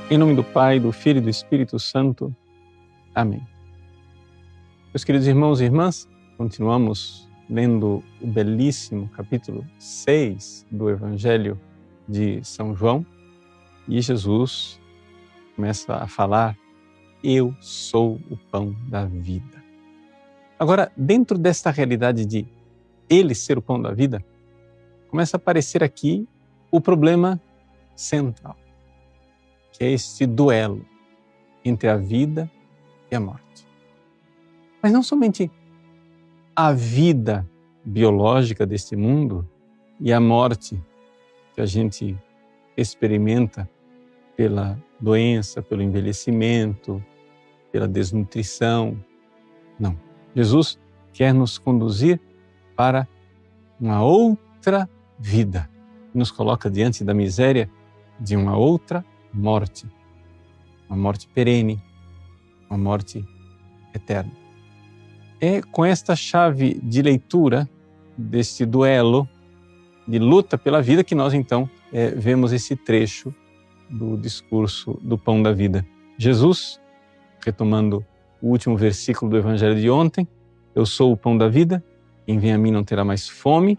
Em nome do Pai, do Filho e do Espírito Santo. Amém. Meus queridos irmãos e irmãs, continuamos lendo o belíssimo capítulo 6 do Evangelho de São João e Jesus começa a falar: eu sou o pão da vida. Agora, dentro desta realidade de Ele ser o pão da vida, começa a aparecer aqui o problema central, que é este duelo entre a vida e a morte. Mas não somente a vida biológica deste mundo e a morte que a gente experimenta pela doença, pelo envelhecimento, pela desnutrição. Não. Jesus quer nos conduzir para uma outra vida. Nos coloca diante da miséria de uma outra morte. Uma morte perene, uma morte eterna. É com esta chave de leitura deste duelo de luta pela vida que nós então vemos esse trecho do discurso do pão da vida. Jesus, retomando o último versículo do Evangelho de ontem: eu sou o pão da vida, quem vem a mim não terá mais fome,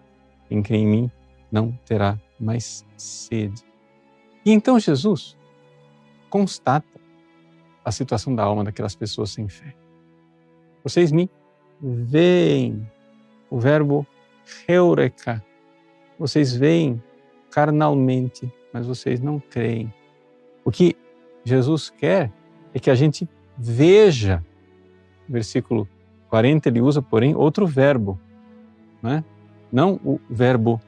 quem crê em mim não terá mais sede. E então Jesus constata a situação da alma daquelas pessoas sem fé. Vocês me veem, o verbo heureka, vocês veem carnalmente, mas vocês não creem. O que Jesus quer é que a gente veja. No versículo 40 ele usa, porém, outro verbo, não o verbo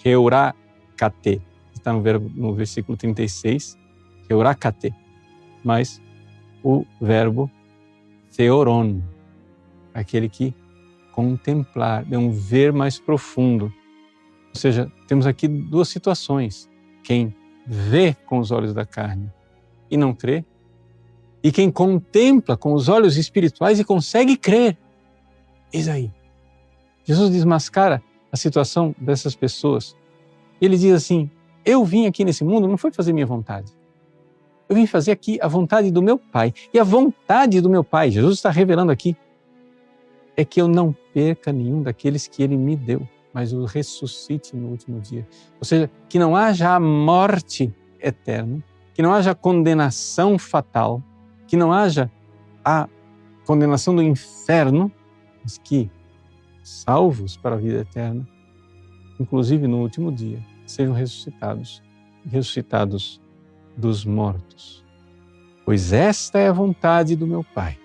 heurakate, está no versículo 36, heurakate, mas o verbo theoron, aquele que contemplar, é um ver mais profundo. Ou seja, temos aqui duas situações: quem vê com os olhos da carne e não crê, e quem contempla com os olhos espirituais e consegue crer. Eis aí. Jesus desmascara a situação dessas pessoas. Ele diz assim: eu vim aqui nesse mundo não foi fazer minha vontade. Eu vim fazer aqui a vontade do meu Pai. E a vontade do meu Pai, Jesus está revelando aqui, é que eu não perca nenhum daqueles que Ele me deu, mas o ressuscite no último dia. Ou seja, que não haja a morte eterna, que não haja a condenação fatal, que não haja a condenação do inferno, mas que, salvos para a vida eterna, inclusive no último dia, sejam ressuscitados dos mortos. Pois esta é a vontade do meu Pai,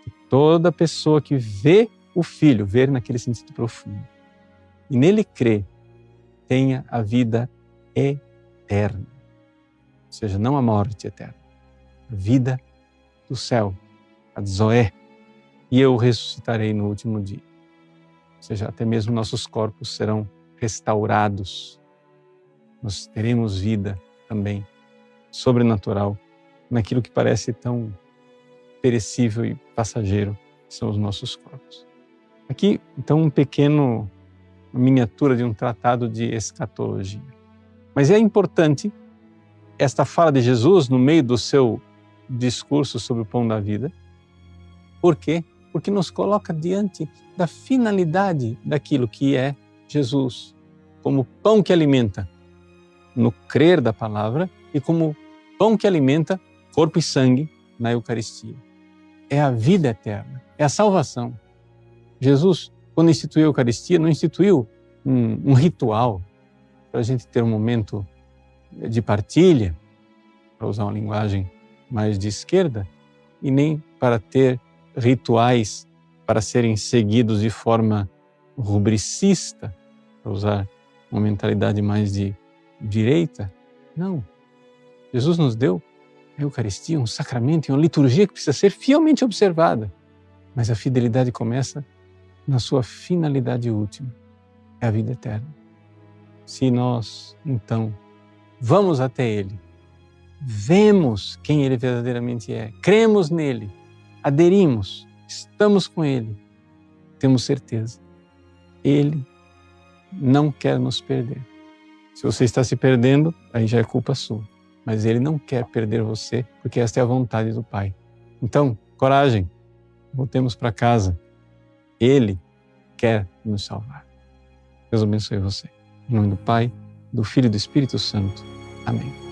que toda pessoa que vê o Filho, ver naquele sentido profundo, e nele crê, tenha a vida eterna. Ou seja, não a morte eterna, a vida do céu, a Zoé, e eu ressuscitarei no último dia. Ou seja, até mesmo nossos corpos serão restaurados. Nós teremos vida também sobrenatural naquilo que parece tão perecível e passageiro, que são os nossos corpos. Aqui, então, uma miniatura de um tratado de escatologia. Mas é importante esta fala de Jesus no meio do seu discurso sobre o pão da vida. Por quê? Porque nos coloca diante da finalidade daquilo que é Jesus, como pão que alimenta no crer da palavra e como pão que alimenta corpo e sangue na Eucaristia. É a vida eterna, é a salvação. Jesus, quando instituiu a Eucaristia, não instituiu um ritual para a gente ter um momento de partilha, para usar uma linguagem mais de esquerda, e nem para ter rituais para serem seguidos de forma rubricista, para usar uma mentalidade mais de direita. Não. Jesus nos deu a Eucaristia, um sacramento e uma liturgia que precisa ser fielmente observada. Mas a fidelidade começa na sua finalidade última, é a vida eterna. Se nós, então, vamos até Ele, vemos quem Ele verdadeiramente é, cremos nele, aderimos, estamos com Ele, temos certeza, Ele não quer nos perder. Se você está se perdendo, aí já é culpa sua. mas Ele não quer perder você, porque esta é a vontade do Pai. Então, coragem, voltemos para casa. Ele quer nos salvar. Deus abençoe você. Em nome do Pai, do Filho e do Espírito Santo. Amém.